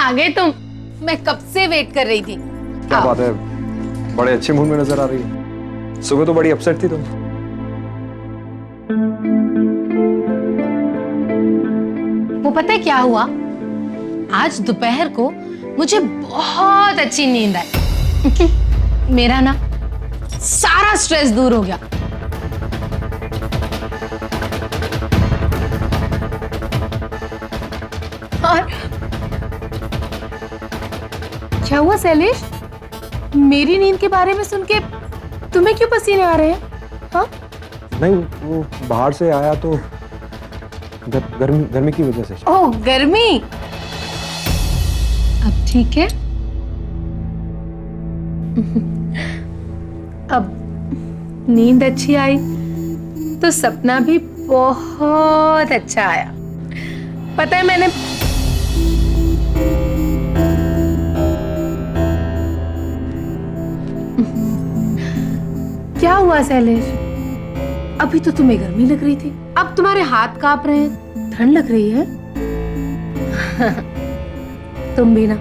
आ गए तुम। मैं कब से वेट कर रही थी। क्या बात है, बड़े अच्छे मूड में नजर आ रही है। सुबह तो बड़ी अपसेट थी तुम। वो पता है क्या हुआ, आज दोपहर को मुझे बहुत अच्छी नींद आई। मेरा ना सारा स्ट्रेस दूर हो गया। और क्या हुआ शैलेश, मेरी नींद के बारे में सुन के तुम्हें क्यों पसीने आ रहे हैं? हाँ? नहीं, वो बाहर से आया तो गर्मी की वजह से। ओह गर्मी, अब ठीक है। अब नींद अच्छी आई तो सपना भी बहुत अच्छा आया। पता है मैंने क्या हुआ शैलेश, अभी तो तुम्हें गर्मी लग रही थी, अब तुम्हारे हाथ कांप रहे हैं, ठंड लग रही है। तुम भी ना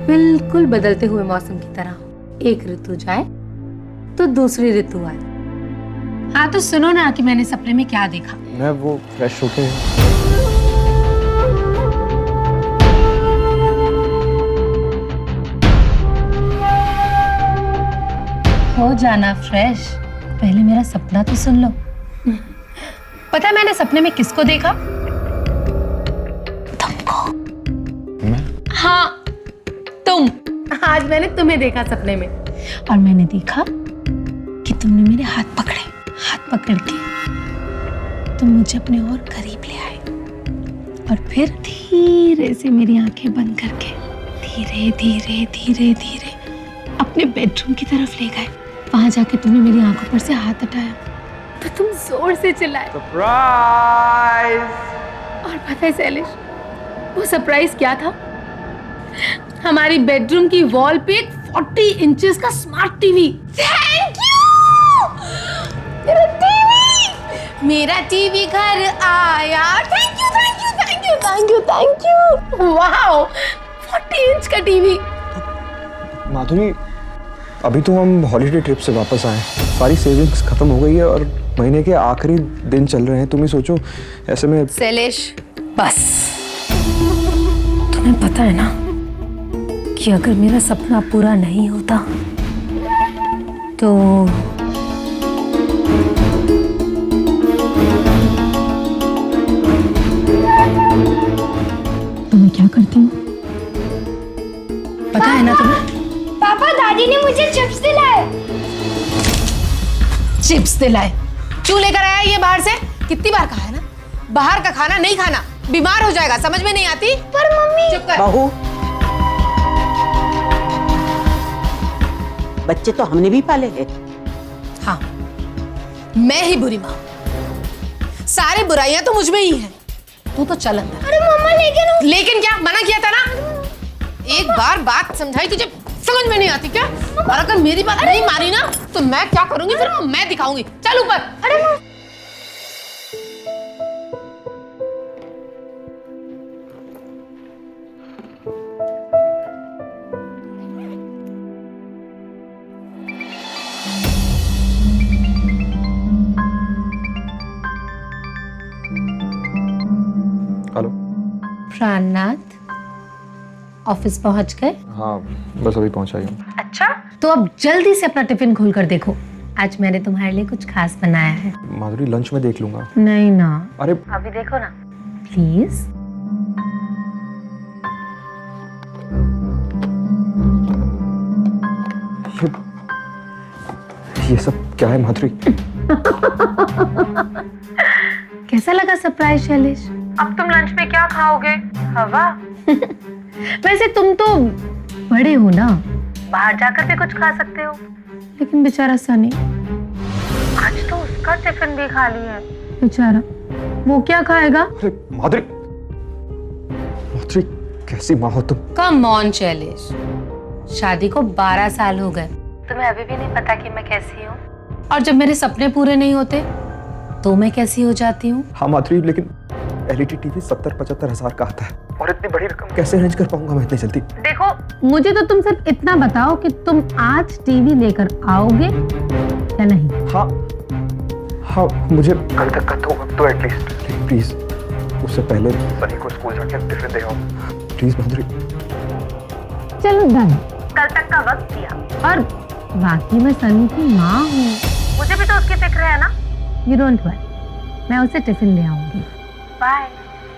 बिल्कुल बदलते हुए मौसम की तरह, एक ऋतु जाए तो दूसरी ऋतु आए। हाँ तो सुनो ना कि मैंने सपने में क्या देखा। मैं वो फ्रेश होके हो जाना फ्रेश, पहले मेरा सपना तो सुन लो। पता है मैंने सपने में किसको देखा? तुमको। मैं? हाँ तुम। आज मैंने तुम्हें देखा सपने में, और मैंने देखा कि तुमने मेरे हाथ पकड़े। हाथ पकड़ के तुम मुझे अपने और करीब ले आए, और फिर धीरे से मेरी आंखें बंद करके धीरे धीरे धीरे धीरे अपने बेडरूम की तरफ ले गए। वहां जाके तुमने मेरी आंखों पर से हाथ हटाया तो तुम जोर से चिल्लाए, सरप्राइज। और पता है शैलेश, वो सरप्राइज क्या था? हमारी बेडरूम की वॉल पे एक 40 इंचेस का स्मार्ट टीवी। थैंक यू, मेरा टीवी घर आया। Thank you thank you thank you thank you thank you. Wow, 40 inch का टीवी। माधुरी, अभी तो हम हॉलीडे ट्रिप से वापस आए, सारी सेविंग्स खत्म हो गई है और महीने के आखिरी दिन चल रहे हैं। तुम ही सोचो ऐसे में। शैलेश बस, तुम्हें पता है ना कि अगर मेरा सपना पूरा नहीं होता तो मैं क्या करती हूँ? पता है ना तुम्हें? पापा, दादी ने मुझे चिप्स दिलाए। चिप्स दिलाए? क्यों लेकर आया ये बाहर से? कितनी बार कहा है ना, बाहर का खाना नहीं खाना, बीमार हो जाएगा। समझ में नहीं आती? पर मम्मी। चुप कर। बहू, बच्चे तो हमने भी पाले हैं। हाँ, मैं ही बुरी माँ, सारी बुराइयां तो मुझ में ही हैं। तू तो चल अंदर। अरे मम्मा, लेकिन क्या मना किया था ना? एक बार बात समझाई तुझे, समझ में नहीं आती क्या? और अगर मेरी बात नहीं मानी ना तो मैं क्या करूंगी फिर मैं दिखाऊंगी। चल ऊपर। अरे हेलो। प्राणनाथ, ऑफिस पहुंच गए? हाँ, बस अभी पहुंचा ही हूँ। अच्छा, तो अब जल्दी से अपना टिफिन खोल कर देखो, आज मैंने तुम्हारे लिए कुछ खास बनाया है। माधुरी, लंच में देख लूंगा। नहीं ना, अरे अभी देखो ना प्लीज। ये सब क्या है माधुरी? कैसा लगा सरप्राइज शैलेश? अब तुम लंच में क्या खाओगे? हवा? वैसे तुम तो बड़े हो ना, बाहर जाकर भी कुछ खा सकते हो, लेकिन बेचारा सनी आज तो उसका टिफिन भी खाली है। बेचारा, वो क्या खाएगा? अरे माधुरी, माधुरी कैसी माँ हो तुम? कम ऑन शैलेश, शादी को 12 साल हो गए, तुम्हें अभी भी नहीं पता कि मैं कैसी हूँ? और जब मेरे सपने पूरे नहीं होते तो मैं कैसी हो जाती हूँ? हाँ माधुरी, लेकिन एलईडी टीवी 70-75 हजार का आता है, और इतनी बड़ी रकम कैसे अरेंज कर पाऊंगा मैं इतनी जल्दी? देखो, मुझे तो तुम सिर्फ इतना बताओ कि तुम आज टीवी लेकर आओगे या नहीं। हाँ, मुझे कल तक का तो एटलीस्ट प्लीज, उससे पहले सनी को स्कूल जाके टिफिन दे आओ प्लीज माधुरी। चलो डन, कल तक का वक्त दिया। और बाकी मैं सनी की माँ हूँ, मुझे भी तो उसकी फिक्र है ना। यू डोंट वरी, मैं उसे टिफिन ले आऊंगी। Bye,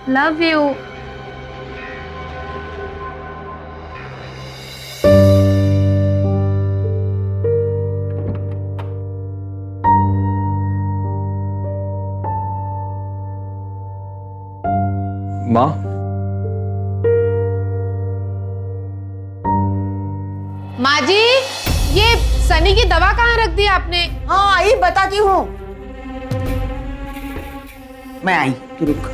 love you. माँ, माँ जी, ये सनी की दवा कहाँ रख दी आपने? हाँ आई, बताती हूँ। मैं आई, तू रुक।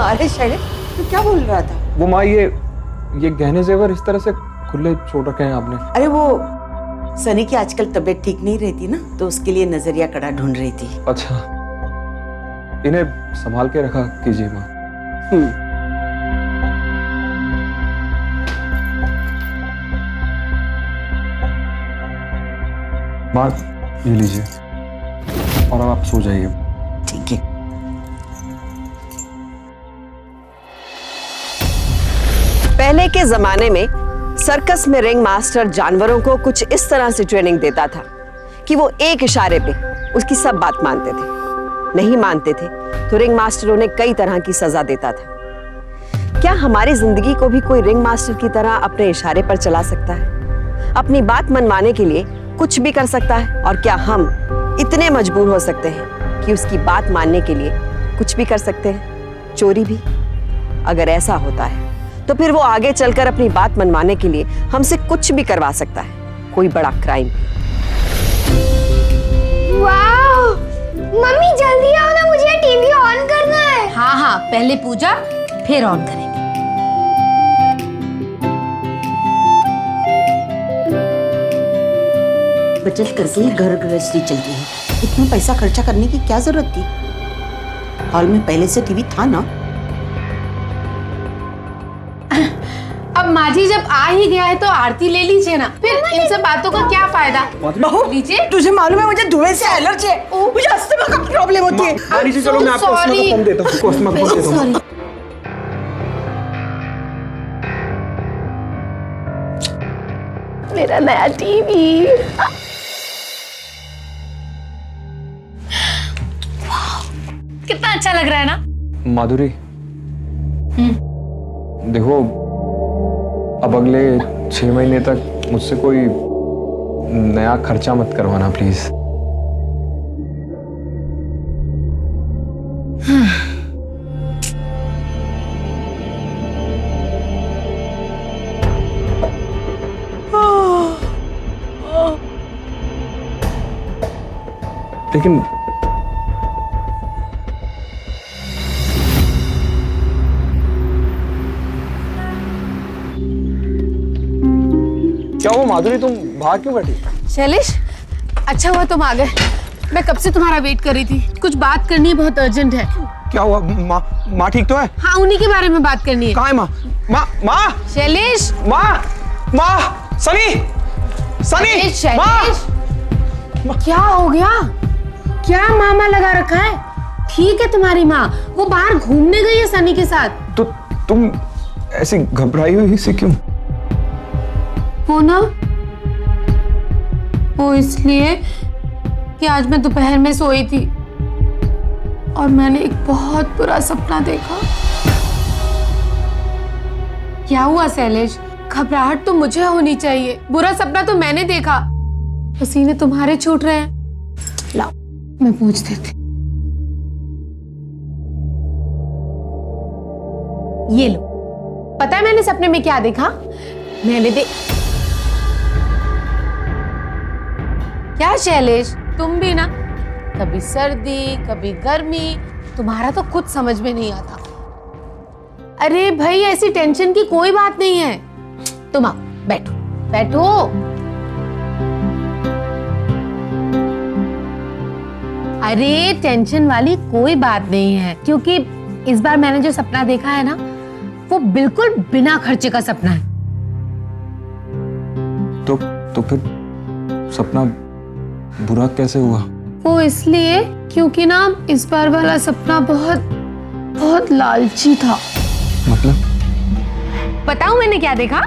अरे शैलेश, तू क्या बोल रहा था? वो माँ, ये गहने जेवर इस तरह से खुले छोड़ रखे हैं आपने? अरे वो सनी की आजकल तबीयत ठीक नहीं रहती ना, तो उसके लिए नजरिया कड़ा ढूंढ रही थी। अच्छा, इन्हें संभाल के रखा कीजिए माँ। माँ, ये लीजिए और अब आप सो जाइए। ठीक है। पहले के जमाने में सर्कस में रिंग मास्टर जानवरों को कुछ इस तरह से ट्रेनिंग देता था कि वो एक इशारे पे उसकी सब बात मानते थे। नहीं मानते थे तो रिंग मास्टर उन्हें कई तरह की सजा देता था। क्या हमारी जिंदगी को भी कोई रिंग मास्टर की तरह अपने इशारे पर चला सकता है? अपनी बात मनवाने के लिए कुछ भी कर सकता है? और क्या हम इतने मजबूर हो सकते हैं कि उसकी बात मानने के लिए कुछ भी कर सकते हैं, चोरी भी? अगर ऐसा होता है तो फिर वो आगे चलकर अपनी बात मनवाने के लिए हमसे कुछ भी करवा सकता है, कोई बड़ा क्राइम। वाह, मम्मी जल्दी आओ ना, मुझे टीवी ऑन करना है। हाँ हाँ, पहले पूजा फिर ऑन करेंगे। बचत करके ही घर गृहस्थी चलती है, इतना पैसा खर्चा करने की क्या जरूरत थी? हॉल में पहले से टीवी था ना। अब माँ जी जब आ ही गया है तो आरती ले लीजिए ना, फिर इन सब बातों का क्या फायदा? बहू, लीजिए। तुझे मालूम है मुझे धुएं से एलर्जी है, मुझे अस्थमा का प्रॉब्लम होती है। लीजिए, चलो मैं आपको अस्थमा का फोम देता हूँ। अस्थमा का फोम देता हूँ। मेरा नया टीवी। कितना अच्छा लग रहा है ना माधुरी? देखो, अब अगले 6 महीने तक मुझसे कोई नया खर्चा मत करवाना प्लीज। लेकिन क्या हुआ माधुरी, तुम बाहर क्यों बैठी? शैलेश, अच्छा हुआ तुम आ गए। मैं कब से तुम्हारा वेट कर रही थी, कुछ बात करनी है, बहुत अर्जेंट है। क्या हुआ? माँ ठीक तो है? हाँ, उन्हीं के बारे में बात करनी है। कहाँ है माँ? माँ शैलेश, माँ, सनी, शैलेश, माँ। क्या हो गया? क्या मामा लगा रखा है? ठीक है तुम्हारी माँ, वो बाहर घूमने गई है सनी के साथ। तो तुम ऐसी घबराई हुई से क्यों? हो ना, वो इसलिए कि आज मैं दोपहर में सोई थी और मैंने एक बहुत बुरा सपना देखा। क्या हुआ शैलेश? घबराहट तो मुझे होनी चाहिए, बुरा सपना तो मैंने देखा। पसीने तुम्हारे छूट रहे हैं। लाओ। मैं पूछ देती। ये लो। पता है मैंने सपने में क्या देखा? क्या शैलेश, तुम भी ना, कभी सर्दी कभी गर्मी, तुम्हारा तो कुछ समझ में नहीं आता। अरे भाई ऐसी टेंशन की कोई बात नहीं है। तुम आओ, बैठो बैठो। अरे टेंशन वाली कोई बात नहीं है, क्योंकि इस बार मैंने जो सपना देखा है ना, वो बिल्कुल बिना खर्चे का सपना है। तो फिर सपना बुरा कैसे हुआ? वो इसलिए क्योंकि ना इस बार वाला सपना बहुत बहुत लालची था। मतलब? बताऊं मैंने क्या देखा?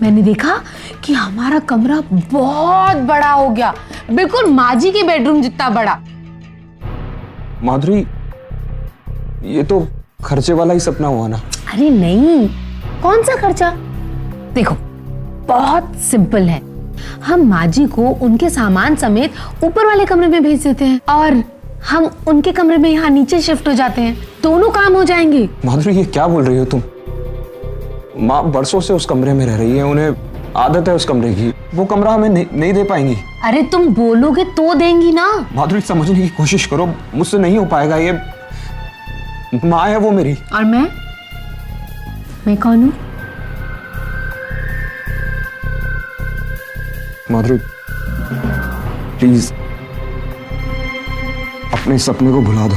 मैंने देखा कि हमारा कमरा बहुत बड़ा हो गया, बिल्कुल माजी के बेडरूम जितना बड़ा। माधुरी, ये तो खर्चे वाला ही सपना हुआ ना? अरे नहीं, कौन सा खर्चा? देखो बहुत सिंपल है, हम माजी को उनके सामान समेत ऊपर वाले कमरे में भेज देते हैं और हम उनके कमरे में यहाँ नीचे शिफ्ट हो जाते हैं, दोनों काम हो जाएंगे। माधुरी, ये क्या बोल रही हो तुम? माँ बरसों से उस कमरे में रह रही है, उन्हें आदत है उस कमरे की, वो कमरा हमें नहीं दे पाएंगी। अरे तुम बोलोगे तो देंगी ना। माधुरी समझने की कोशिश करो, मुझसे नहीं हो पाएगा ये। माँ है वो मेरी। और मैं कौन हूँ? माधुरी प्लीज अपने सपने को भुला दो।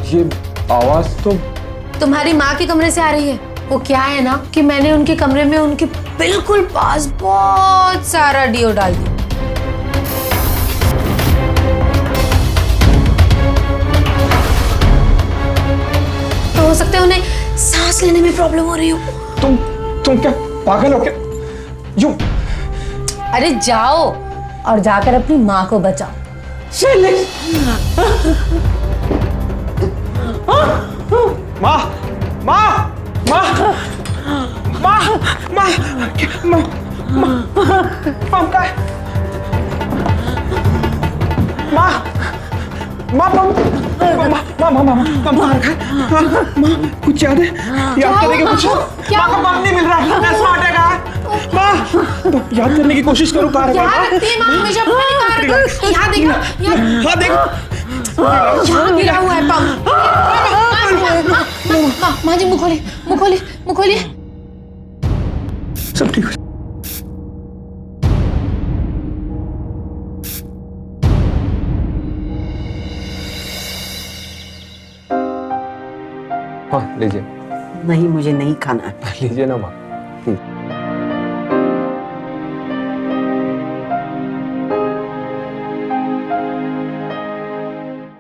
ये आवाज तो तुम्हारी माँ के कमरे से आ रही है। वो क्या है ना कि मैंने उनके कमरे में उनके बिल्कुल पास बहुत सारा डिओ डाल दिया। तो हो सकता है उन्हें सांस लेने में प्रॉब्लम हो रही हो। तुम क्या पागल हो क्या? यूं अरे जाओ और जाकर अपनी माँ को बचाओ। माँ माँ माँ माँ माँ माँ का माँ माँ माँ कुछ याद है? याद करने की कोशिश। माँ का पंप नहीं मिल रहा है, ऐसा अटैक आया। माँ याद करने की कोशिश करो। कार है यहाँ देखो, हाँ देखो, यहाँ गिरा हुआ है पंप। माँ जी मुँह खोलिए। सब ठीक हो। हाँ लीजिए। नहीं, मुझे नहीं खाना है। लीजिए ना माँ।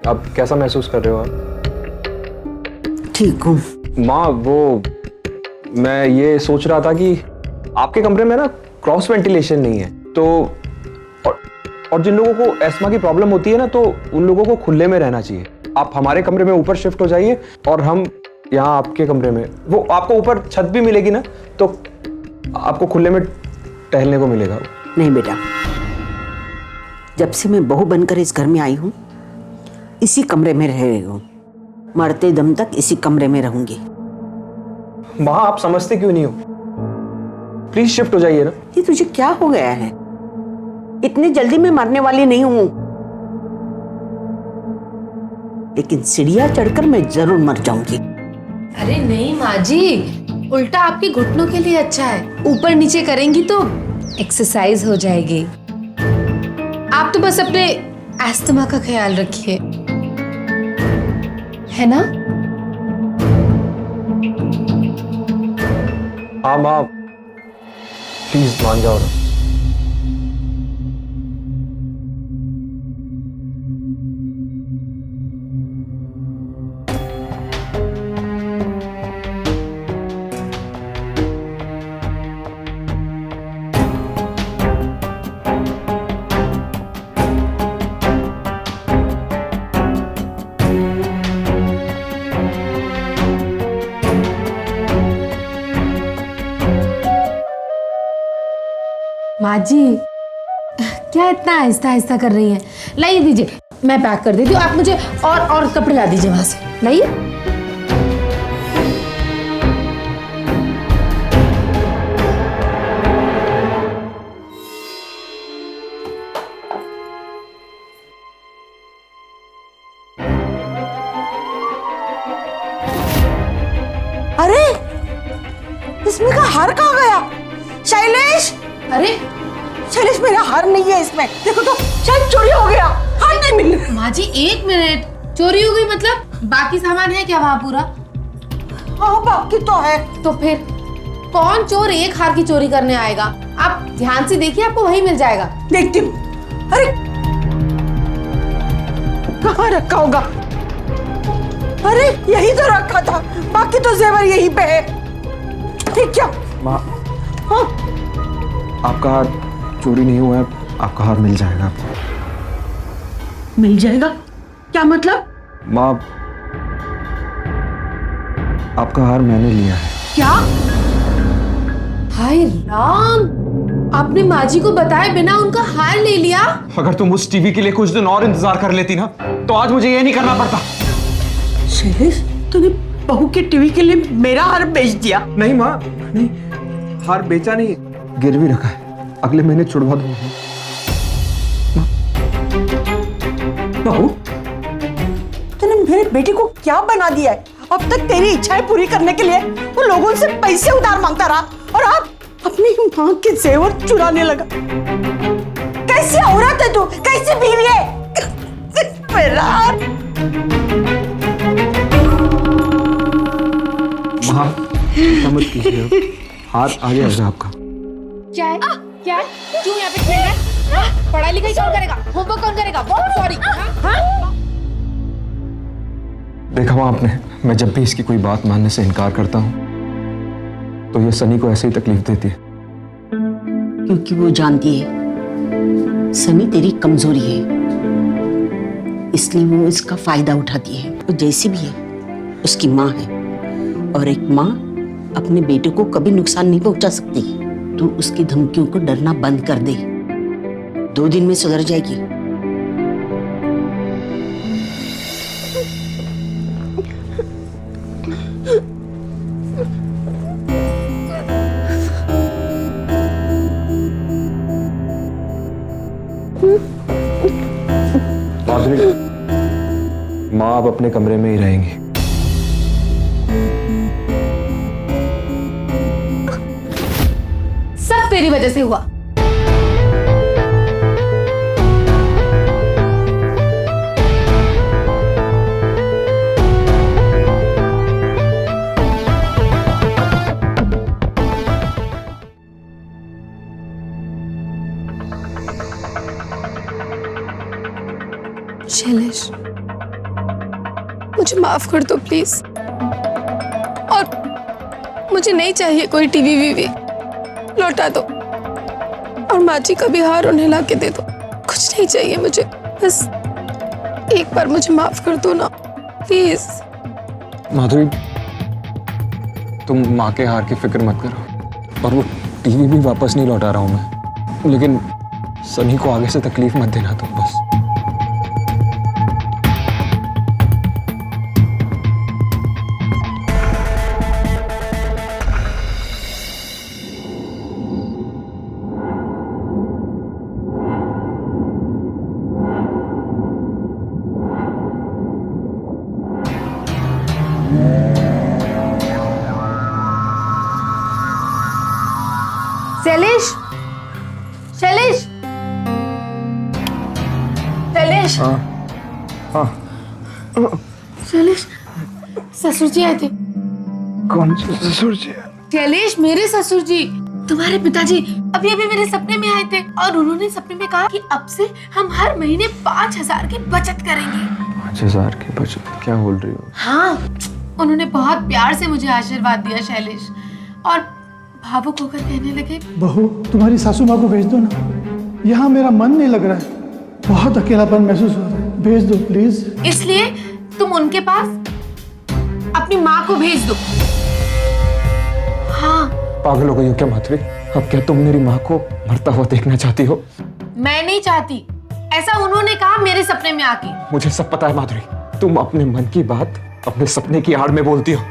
अब कैसा महसूस कर रहे हो आप? ठीक हूँ माँ, वो मैं ये सोच रहा था कि आपके कमरे में ना क्रॉस वेंटिलेशन नहीं है, तो और जिन लोगों को एस्मा की प्रॉब्लम होती है ना, तो उन लोगों को खुले में रहना चाहिए। आप हमारे कमरे में ऊपर शिफ्ट हो जाइए और हम यहाँ आपके कमरे में, वो आपको ऊपर छत भी मिलेगी ना, तो आपको खुले में टहलने को मिलेगा। नहीं बेटा, जब से मैं बहू बनकर इस घर में आई हूँ, इसी कमरे में रह रही हूँ, मरते दम तक इसी कमरे में रहूंगी। माँ आप समझते क्यों नहीं हो? प्लीज शिफ्ट हो जाइए ना। ये तुझे क्या हो गया है? इतनी जल्दी मैं मरने वाली नहीं हूं, लेकिन सीढ़ियां चढ़कर मैं जरूर मर जाऊंगी। अरे नहीं माँ जी, उल्टा आपके घुटनों के लिए अच्छा है। ऊपर नीचे करेंगी तो एक्सरसाइज हो जाएगी। आप तो बस अपने एस्थमा का ख्याल रखिए, है ना? हाँ माँ, प्लीज मान जाओ ना। माँ जी, क्या इतना आहिस्ता आहिस्ता कर रही हैं? लाइए दीजिए, मैं पैक कर देती हूँ। आप मुझे और कपड़े ला दीजिए वहां से। लाइए। अरे इसमें का हार कहाँ गया? शैलेश, अरे शैलेश मेरा हार नहीं है इसमें। देखो तो शायद चोरी हो गया, हार नहीं मिल रहा। माँ जी, 1 मिनट। चोरी हो गई मतलब? बाकी सामान है क्या वहाँ पूरा? हाँ बाकी तो है। तो फिर कौन चोर एक हार की चोरी करने आएगा? आप ध्यान से देखिए, आपको वही मिल जाएगा। देखती हूँ। अरे कहाँ रखा होगा? अरे यही तो रखा था, बाकी तो जेवर यहीं पे है। ठीक क्या? माँ, हाँ आपका हार चोरी नहीं हुआ है, आपका हार मिल जाएगा आपको। मिल जाएगा? क्या मतलब? माँ, आपका हार मैंने लिया है। क्या? हाय राम, आपने माँ जी को बताए बिना उनका हार ले लिया? अगर तुम उस टीवी के लिए कुछ दिन और इंतजार कर लेती ना, तो आज मुझे ये नहीं करना पड़ता। शैलेश, तूने बहू के टीवी के लिए मेरा हार बेच दिया? नहीं माँ, नहीं, हार बेचा नहीं, गिरवी रखा है, अगले महीने छुड़वा दूंगा। बहू, तूने मेरे बेटे को क्या बना दिया है? अब तक तेरी इच्छाएं पूरी करने के लिए वो लोगों से पैसे उधार मांगता रहा, और अब अपनी माँ के जेवर चुराने लगा। कैसी औरत है तू? कैसी बीवी है? मेरा माँ, चिंता मत कीजिए, हाथ आ जाएगा आपका। क्या है? क्या है? क्यों यहाँ पे खेल रहा है? हाँ? पढ़ाई लिखाई कौन करेगा? होमवर्क कौन करेगा? बहुत सॉरी। हाँ? देखा माँ आपने, मैं जब भी इसकी कोई बात मानने से इनकार करता हूँ तो ये सनी को ऐसे ही तकलीफ देती है। क्योंकि वो जानती है सनी तेरी कमजोरी है, इसलिए वो इसका फायदा उठाती है। वो जैसी भी है उसकी माँ है, और एक माँ अपने बेटे को कभी नुकसान नहीं पहुंचा सकती। तू उसकी धमकियों को डरना बंद कर दे, 2 दिन में सुधर जाएगी। माधुरी, माँ अब अपने कमरे में ही रहेंगी। सब तेरी वजह से हुआ। शैलेश, मुझे माफ कर दो प्लीज, और मुझे नहीं चाहिए कोई टीवी वीवी, लौटा दो, और माँ जी का भी हार उन्हें ला के दे दो। कुछ नहीं चाहिए मुझे, बस एक बार मुझे माफ कर दो ना प्लीज। माधुरी, तुम माँ के हार की फिक्र मत करो, और वो टीवी भी वापस नहीं लौटा रहा हूं मैं, लेकिन सनी को आगे से तकलीफ मत देना तुम बस। शैलेश, शैलेश, शैलेश, हाँ, शैलेश, ससुर जी आए थे। कौन से ससुर जी? शैलेश, मेरे ससुर जी, तुम्हारे पिताजी अभी अभी मेरे सपने में आए थे और उन्होंने सपने में कहा कि अब से हम हर महीने 5,000 की बचत करेंगे। 5,000 की बचत? क्या बोल रही हो? हाँ, उन्होंने बहुत प्यार से मुझे आशीर्वाद दिया शैलेश, और भावुक होकर कहने लगे, बहू तुम्हारी सासू माँ को भेज दो ना, यहाँ मेरा मन नहीं लग रहा है, बहुत अकेलापन महसूस हो रहा है, भेज दो प्लीज। इसलिए तुम उनके पास अपनी माँ को भेज दो। हाँ। पागल हो गई हो क्या माधुरी? अब क्या तुम मेरी माँ को मरता हुआ देखना चाहती हो? मैं नहीं चाहती, ऐसा उन्होंने कहा मेरे सपने में आके। मुझे सब पता है माधुरी, तुम अपने मन की बात अपने सपने की आड़ में बोलती हो।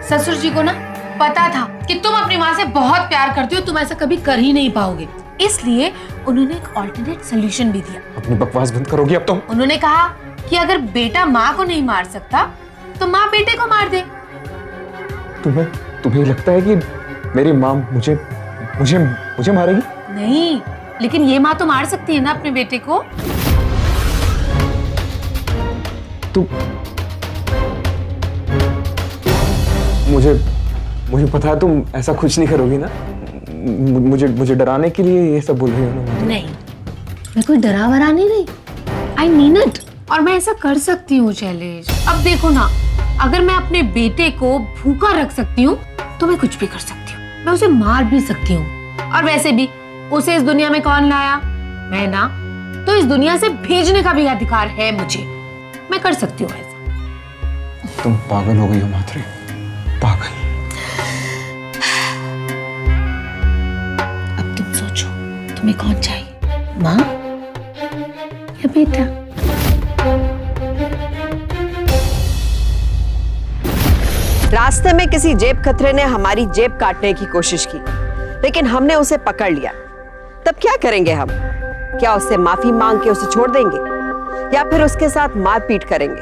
ससुर जी को ना पता था कि तुम अपनी माँ से बहुत प्यार करती हो, तुम ऐसा कभी कर ही नहीं पाओगे, इसलिए उन्होंने एक ऑल्टरनेट सोल्यूशन भी दिया। अपनी बकवास बंद करोगी अब तुम? उन्होंने कहा कि अगर बेटा माँ को नहीं मार सकता तो माँ बेटे को मार दे। तुम्हें लगता है कि मेरी माँ मुझे मारेगी? नहीं, लेकिन ये माँ तो मार सकती है ना अपने बेटे को। मुझे पता है तुम ऐसा कुछ नहीं करोगी ना। मुझे डराने के लिए ये सब बोल रही हो ना? नहीं, मैं कोई डरा वरा नहीं रही, आई मीन इट, और मैं ऐसा कर सकती हूँ शैलेश। अब देखो ना, अगर मैं अपने बेटे को भूखा रख सकती हूँ तो मैं कुछ भी कर सकती हूँ, मैं उसे मार भी सकती हूँ। और वैसे भी उसे इस दुनिया में कौन लाया? मैं ना, तो इस दुनिया से भेजने का भी अधिकार है मुझे, मैं कर सकती हूँ ऐसा। तुम पागल हो गई हो माधुरी, पागल। अब तुम सोचो, तुम्हें कौन चाहिए, माँ या बेटा? रास्ते में किसी जेब खतरे ने हमारी जेब काटने की कोशिश की, लेकिन हमने उसे पकड़ लिया। तब क्या करेंगे हम? क्या उससे माफी मांग के उसे छोड़ देंगे या फिर उसके साथ मारपीट करेंगे?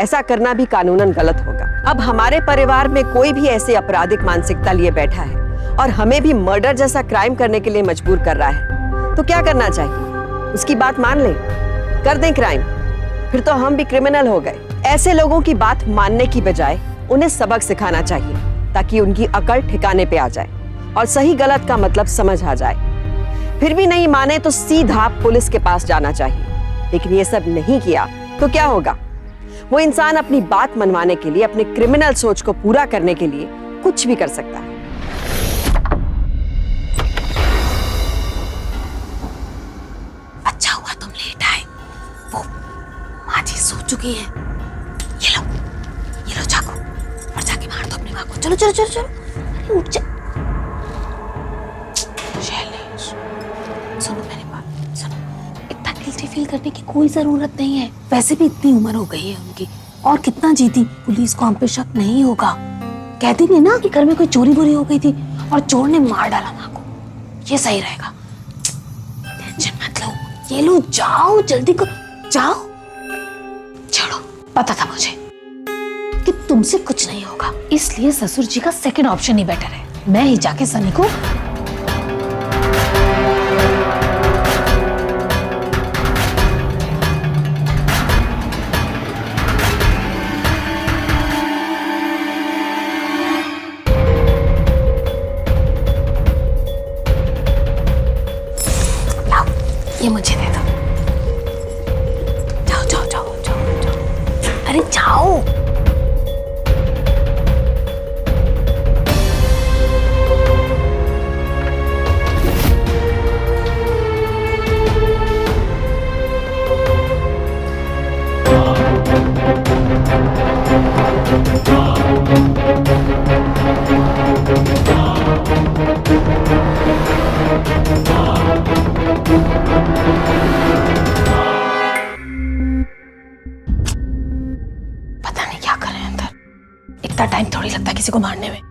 ऐसा करना भी कानूनन गलत होगा। अब हमारे परिवार में कोई भी ऐसी आपराधिक मानसिकता लिए बैठा है और हमें भी मर्डर जैसा क्राइम करने के लिए मजबूर कर रहा है, तो क्या करना चाहिए? उसकी बात मान लें, कर दें क्राइम, फिर तो हम भी क्रिमिनल हो गए। ऐसे लोगों की बात मानने की बजाय उन्हें सबक सिखाना चाहिए, ताकि उनकी अकल ठिकाने पे आ जाए और सही गलत का मतलब समझ आ जाए। फिर भी नहीं माने तो सीधा पुलिस के पास जाना चाहिए। लेकिन ये सब नहीं किया तो क्या होगा? वो इंसान अपनी बात मनवाने के लिए, अपने क्रिमिनल सोच को पूरा करने के लिए कुछ भी कर सकता है। अच्छा हुआ तुम लेट आए, वो माँ जी सो चुकी है। ये लो चाकू, और जाके मार दो अपनी माँ को। चलो चलो चलो चलो, अरे उठ जा। शैलेश, सुनो मेरी बात, सुनो, इतना गिल्टी फील करने की कोई जरूरत नहीं है। वैसे भी इतनी उम्र हो गई है उनकी, और कितना जीती, पुलिस को हम पे शक नहीं होगा। कह देंगे ना कि घर में कोई चोरी वोरी हो गई थी और चोर ने मार डाला माँ को, ये सही रहेगा। टेंशन मत लो, ये लो, जाओ जल्दी को, जाओ। छोड़ो, पता था मुझे कि तुमसे कुछ नहीं होगा, इसलिए ससुर जी का सेकंड ऑप्शन ही बेटर है। मैं ही जाके सनी को ये मुझे दे दो। जाओ जाओ जाओ जाओ जाओ, अरे जाओ। पता नहीं क्या कर रहे हैं अंदर, इतना टाइम थोड़ी लगता किसी को मारने में।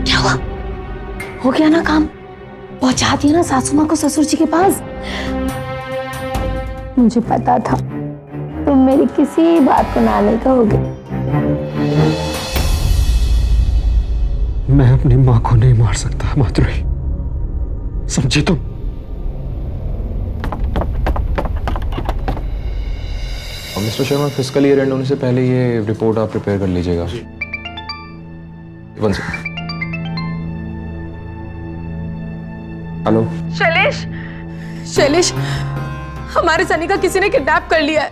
क्या हुआ? हो गया ना काम, पहुंचा दिया ना सासू माँ को ससुर जी के पास। मुझे पता था तुम मेरी किसी बात को ना नहीं कहोगे। मैं अपनी माँ को नहीं मार सकता माधुरी, समझी तुम? Mister Sharma, physical year and होने से पहले ये रिपोर्ट आप प्रिपेयर कर लीजिएगा। One second. Hello Shailesh, Shailesh, हमारे सनी का किसी ने किडनैप कर लिया है।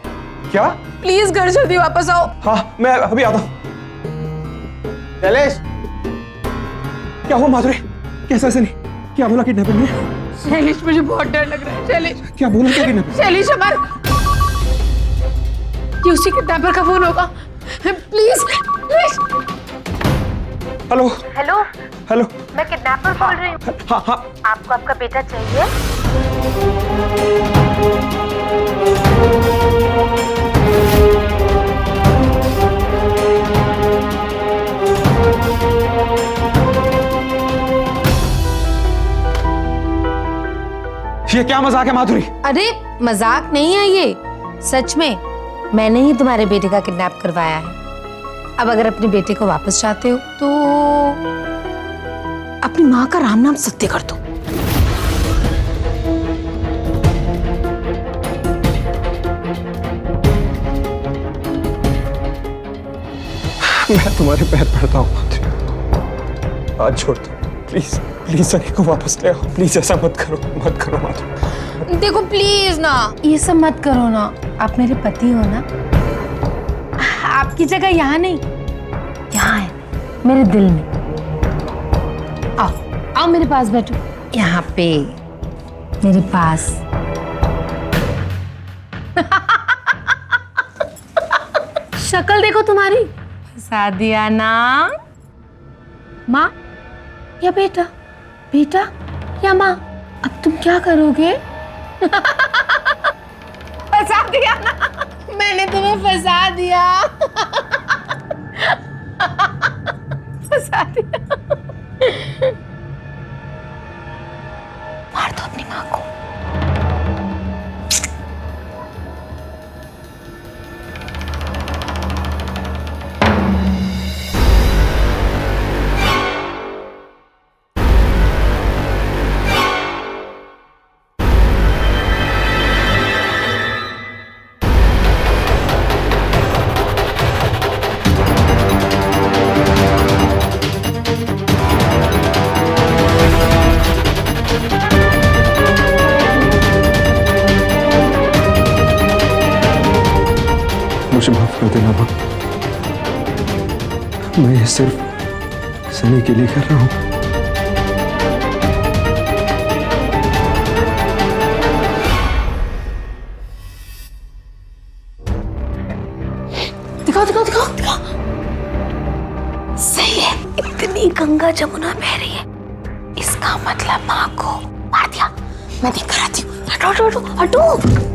क्या? प्लीज घर जल्दी वापस आओ। हाँ, मैं अभी आता हूँ। शैलेश, क्या हुआ माधुरी? कैसा ऐसे नहीं? क्या बोला किडनैपर ने? शैलेश, मुझे बहुत डर लग रहा है। शैलेश, क्या बोला? क्या किडनैपर? शैलेश, हमारा ये उसी किडनैपर का फोन होगा। Please please. Hello hello, hello. मैं किडनैपर बोल रही हूँ। हाँ हाँ, आपको आपका बेटा चाहिए? ये क्या मजाक है माधुरी? अरे मजाक नहीं है ये, सच में मैंने ही तुम्हारे बेटे का किडनैप करवाया है। अब अगर अपने बेटे को वापस चाहते हो तो अपनी माँ का राम नाम सत्य कर दो। मैं तुम्हारे पैर पड़ता हूँ माधुरी, हाथ छोड़ दो प्लीज। प्लीज सनी को वापस ले आओ, प्लीज। ऐसा मत करो माधुरी। देखो प्लीज ना, ये सब मत करो ना। आप मेरे पति हो ना, आपकी जगह यहाँ नहीं, यहाँ है मेरे दिल में। आओ आओ मेरे पास बैठो, यहाँ पे मेरे पास। शक्ल देखो तुम्हारी, फंसा दिया ना। माँ या बेटा, बेटा या माँ, अब तुम क्या करोगे? फंसा दिया ना, मैंने तुम्हें फंसा दिया। फंसा दिया। मार दो अपनी माँ को। मुझे माफ कर देना माँ, मैं ये सिर्फ सनी के लिए कर रहा हूँ। दिखाओ दिखाओ दिखाओ दिखाओ। सही है, इतनी गंगा जमुना बह रही है, इसका मतलब माँ को मार दिया। मैं देख कर आती हूँ। हटो हटो हटो हटो।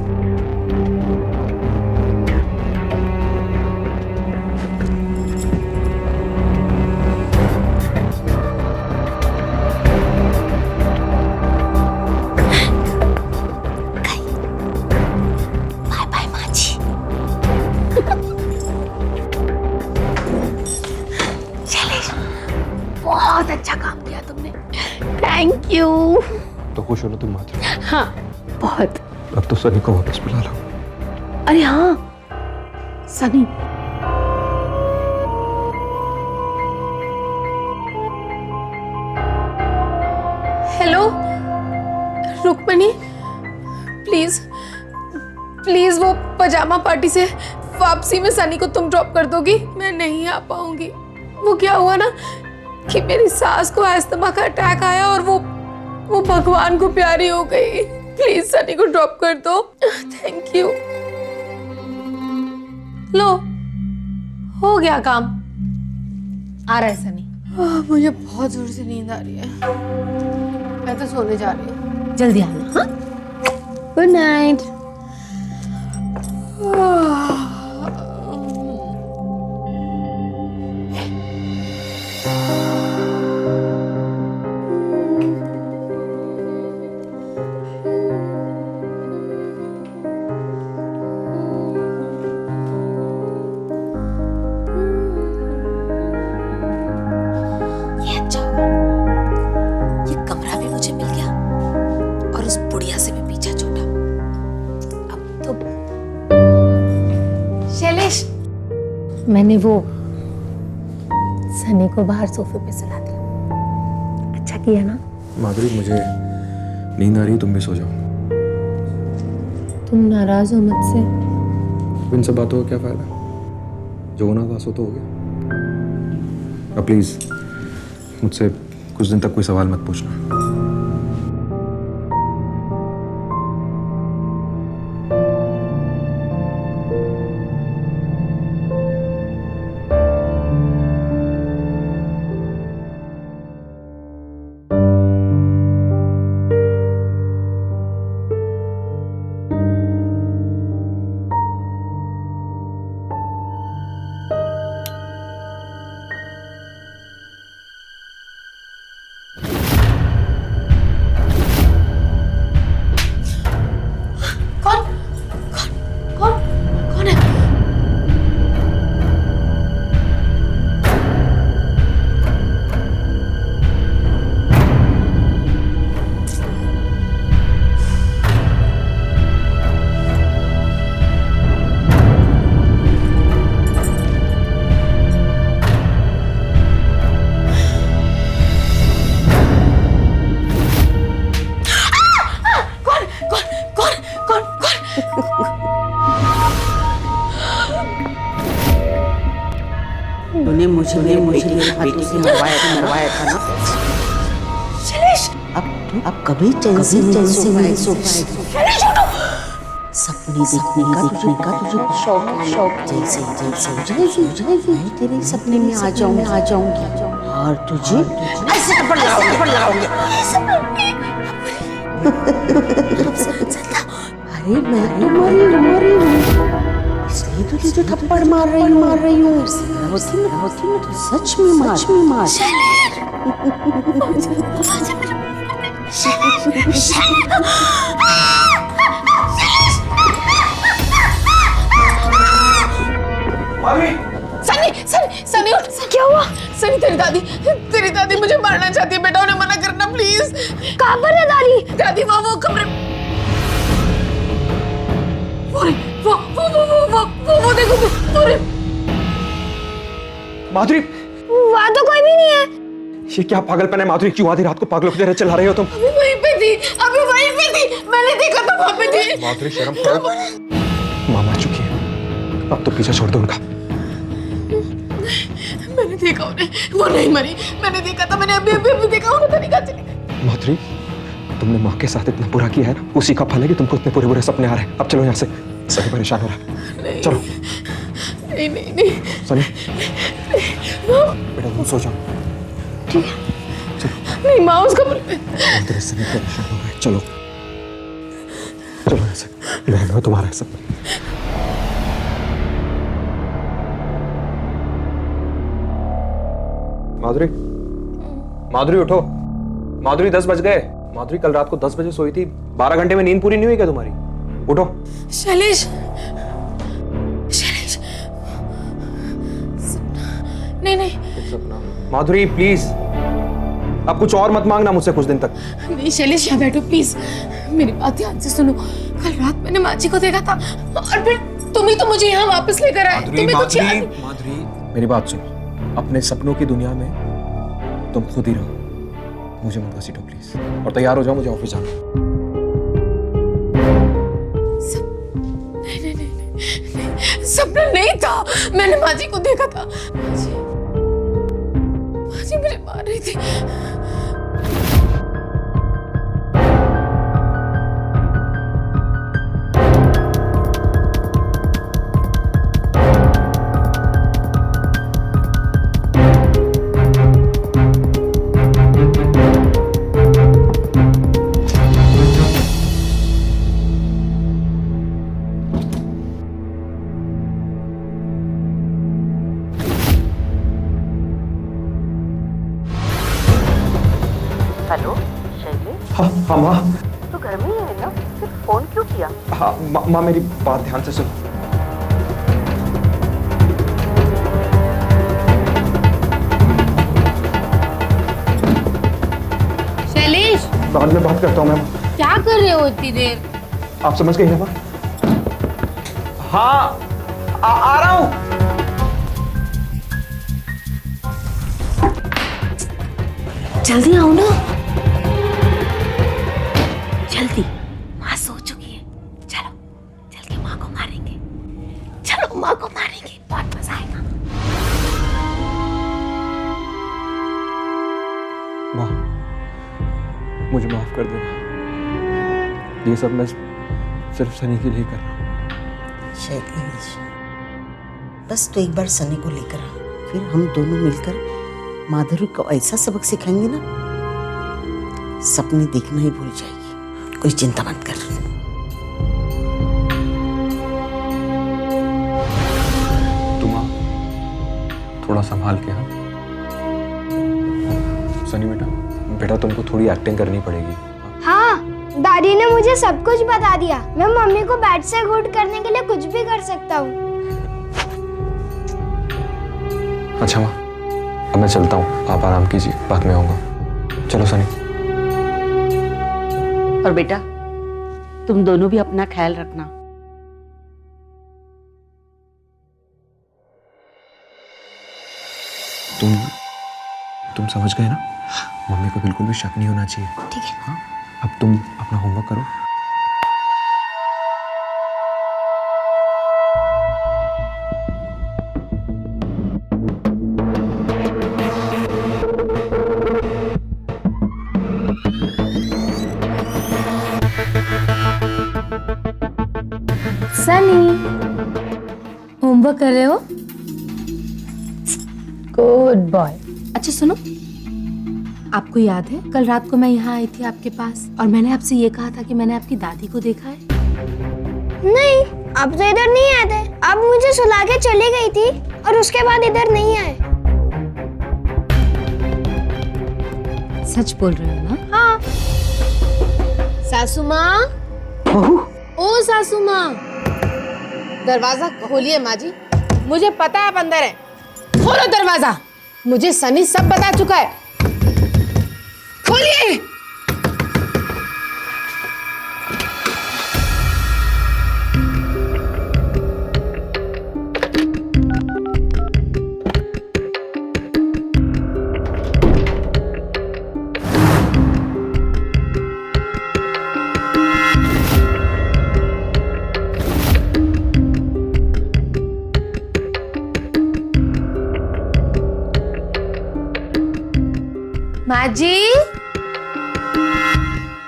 बाय बाय माँ जी। शैलेश, बहुत अच्छा काम किया तुमने, थैंक यू। तो खुश हो ना तुम माधुरी? हाँ बहुत। अब तो सनी को वापस बुला लो। अरे हाँ Sunny, hello Rukmini, please please वो पजामा पार्टी से वापसी में सनी को तुम ड्रॉप कर दोगी? मैं नहीं आ पाऊंगी। वो क्या हुआ ना कि मेरी सास को अस्थमा का अटैक आया और वो भगवान को प्यारी हो गई। प्लीज सनी को ड्रॉप कर दो, थैंक यू। लो, हो गया काम। आ रहा है सनी। मुझे बहुत जोर से नींद आ रही है, मैं तो सोने जा रही हूँ। जल्दी आना। हाँ, गुड नाइट। मैंने वो सनी को बाहर सोफे पे सुला दिया। अच्छा किया ना? माधुरी मुझे नींद आ रही है, तुम भी सो जाओ। तुम नाराज हो मुझसे? इन सब बातों का क्या फायदा? जो होना था सो तो हो गया। अब प्लीज मुझसे कुछ दिन तक कोई सवाल मत पूछना। कौन है? तूने मुझे हाथों से मरवाया था ना। अब कभी चैन से नहीं सो पाएगी। सपने देखने का तुझे शौक जैसे हो जाएगी मैं तेरे सपने में आ जाऊंगी और तुझे ऐसे थप्पड़ लगाऊंगी। अरे मैं तो मरी हूँ, इसलिए तो तुझे थप्पड़ मार रही हूँ। होती मैं तो सच में मार। सनी उठ। क्या हुआ? सनी तेरी दादी मुझे मारना चाहती है बेटा, उन्हें मना करना प्लीज। कहाँ पर है दादी? दादी वो कमरे वो देखो माधुरी, वहाँ तो कोई भी नहीं है। ये क्या पागलपन है माधुरी? क्यों आधी रात को पागलों की तरह चिल्ला रहे हो तुम? अभी वहीं पे थी, मैंने देखा था वहाँ पे थी। माधुरी शर्म करो। माँ मर चुकी है, अब तो पीछे छोड़ दो उनका। मैंने देखा उन्हें, वो नहीं मरी। मैंने देखा था, मैंने अभी देखा उन्हें, पता नहीं कहाँ चली गई। माधुरी, तुमने माँ के साथ इतना बुरा किया है ना, उसी का फल है कि तुमको इतने बुरे सपने आ रहे हैं। अब चलो यहाँ से, सनी परेशान हो रहा है। चलो। नहीं सनी बेटा तुम सो जाओ। ठीक है। नहीं माँ उस कमरे में। माधुरी सनी परेशान हो रहा है। चलो यहाँ से, रहना तुम्हारा सब। माधुरी उठो। माधुरी 10 बज गए। माधुरी कल रात को 10 बजे सोई थी, 12 घंटे में नींद पूरी नहीं हुई क्या तुम्हारी? उठो। शैलेश नहीं सपना। माधुरी प्लीज, अब कुछ और मत मांगना मुझसे कुछ दिन तक। नहीं शैलेश, यहाँ बैठो प्लीज, मेरी बात ध्यान से सुनो। कल रात मैंने माँ जी को देखा था और फिर तुम ही तो मुझे यहाँ वापस लेकर आए। माधुरी मेरी बात सुनो। अपने सपनों की दुनिया में तुम खुद ही रहो, मुझे मत घसीटो प्लीज। और तैयार हो जाओ, मुझे ऑफिस जाना। नहीं, सपना नहीं था। मैंने माँ जी को देखा था। माँ जी मुझे मार रही थी। हेलो शैलेश, हाँ माँ। तू घर में ही है ना? फिर फोन क्यों किया? हाँ माँ मेरी बात ध्यान से सुनो। शैलेश, बाद में बात करता हूँ मैं। क्या कर रहे हो इतनी देर? आप समझ गई ना माँ? हाँ आ रहा हूँ। जल्दी आओ ना, जल्दी, माँ सो चुकी है। चलो चल के माँ को मारेंगे, चलो माँ को मारेंगे, बहुत मजा आएगा। माँ, मुझे माफ कर देना, ये सब मैं सिर्फ सनी के लिए कर रहा हूँ। शैलेश, बस तो एक बार सनी को लेकर आ, फिर हम दोनों मिलकर माधुरी को ऐसा सबक सिखाएंगे ना, सपने देखना ही भूल जाएगी। कोई चिंता मत कर। तुम थोड़ा संभाल के। हाँ सनी बेटा, बेटा तुमको थोड़ी एक्टिंग करनी पड़ेगी। हाँ, दादी ने मुझे सब कुछ बता दिया। मैं मम्मी को बेड से गुड करने के लिए कुछ भी कर सकता हूँ। अच्छा माँ, अब मैं चलता हूँ, आप आराम कीजिए, बाद में आऊंगा। चलो सनी। और बेटा, तुम दोनों भी अपना ख्याल रखना। तुम समझ गए ना? मम्मी को बिल्कुल भी शक नहीं होना चाहिए। ठीक है। हाँ, अब तुम अपना होमवर्क करो। सनी, होमवर्क कर रहे हो? Good boy. अच्छा सुनो, आपको याद है कल रात को मैं यहाँ आई थी आपके पास और मैंने आपसे ये कहा था कि मैंने आपकी दादी को देखा है? नहीं, अब तो इधर नहीं आए थे। अब मुझे सुला के चली गई थी और उसके बाद इधर नहीं आए। सच बोल रहे हो ना? हाँ। सासू माँ, ओ सासू माँ, दरवाजा खोलिए माँ जी, मुझे पता है आप अंदर है। खोलो दरवाजा, मुझे सनी सब बता चुका है। खोलिए। माँ जी,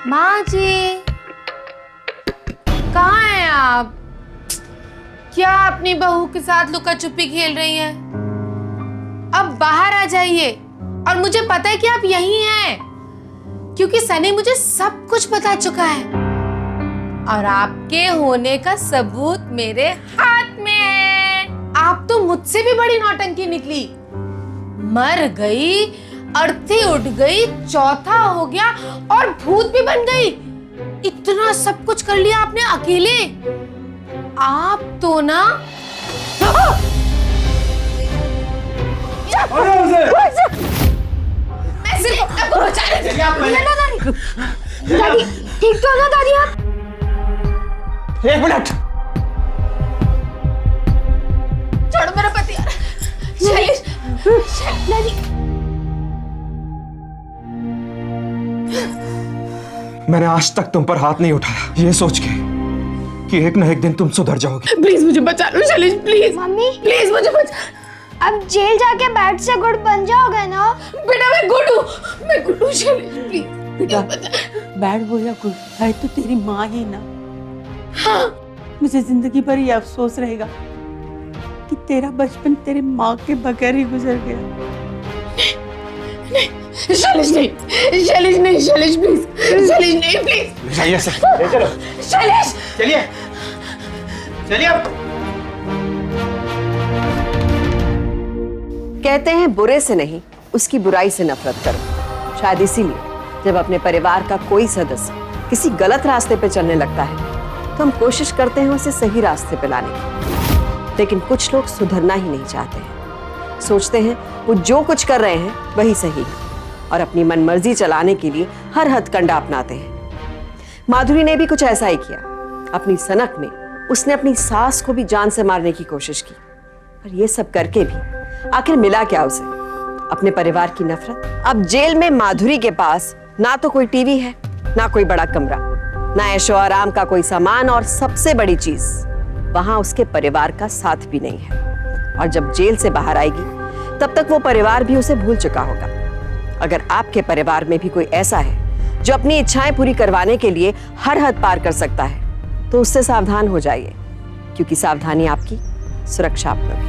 माँ जी, कहाँ हैं आप? क्या अपनी बहू के साथ लुका छुपी खेल रही हैं? अब बाहर आ जाइए। और मुझे पता है कि आप यहीं हैं, क्योंकि सनी मुझे सब कुछ बता चुका है और आपके होने का सबूत मेरे हाथ में है। आप तो मुझसे भी बड़ी नौटंकी निकली, मर गई, अर्थी उठ गई, चौथा हो गया और भूत भी बन गई। इतना सब कुछ कर लिया आपने अकेले। आप तो ना मैं सिर्फ आपको बचा रही थी। दादी, ठीक तो ना दादी आप? एक मिनट। छोड़ो मेरा पति आ रहा है। शैलेश, दादी, मैंने आज तक तुम पर हाथ नहीं उठाया, ये सोच के कि एक न एक दिन तुम सुधर जाओगे। प्लीज मुझे बचा लो शैलेश, प्लीज मम्मी, प्लीज मुझे बचा। अब जेल जाके बेड से गुड बन जाओगे ना? बेटा मैं गुड हूँ, मैं गुड हूँ शैलेश, प्लीज बेटा, बैड हो या गुड, है तो तेरी माँ ही ना। हाँ। मुझे जिंदगी भर ये अफसोस रहेगा कि तेरा बचपन तेरे माँ के बगैर ही गुजर गया। शैलेश नहीं, शैलेश नहीं, शैलेश प्लीज, शैलेश नहीं प्लीज। जाइए से, ले चलो। शैलेश चलिए, चलिए अब। कहते हैं बुरे से नहीं, उसकी बुराई से नफरत करो। शायद इसीलिए जब अपने परिवार का कोई सदस्य किसी गलत रास्ते पे चलने लगता है तो हम कोशिश करते हैं उसे सही रास्ते पे लाने की। लेकिन कुछ लोग सुधरना ही नहीं चाहते हैं, सोचते हैं वो जो कुछ कर रहे हैं वही सही है और अपनी मनमर्जी चलाने के लिए हर हथकंडा अपनाते हैं। माधुरी ने भी कुछ ऐसा ही किया। अपनी सनक में उसने अपनी सास को भी जान से मारने की कोशिश की, पर ये सब करके भी आखिर मिला क्या उसे? अपने परिवार की नफरत। अब जेल में माधुरी के पास ना तो कोई टीवी है, ना कोई बड़ा कमरा, ना ऐशो आराम का कोई सामान, और सबसे बड़ी चीज वहां उसके परिवार का साथ भी नहीं है। और जब जेल से बाहर आएगी तब तक वो परिवार भी उसे भूल चुका होगा। अगर आपके परिवार में भी कोई ऐसा है जो अपनी इच्छाएं पूरी करवाने के लिए हर हद पार कर सकता है, तो उससे सावधान हो जाइए, क्योंकि सावधानी आपकी सुरक्षा आप में।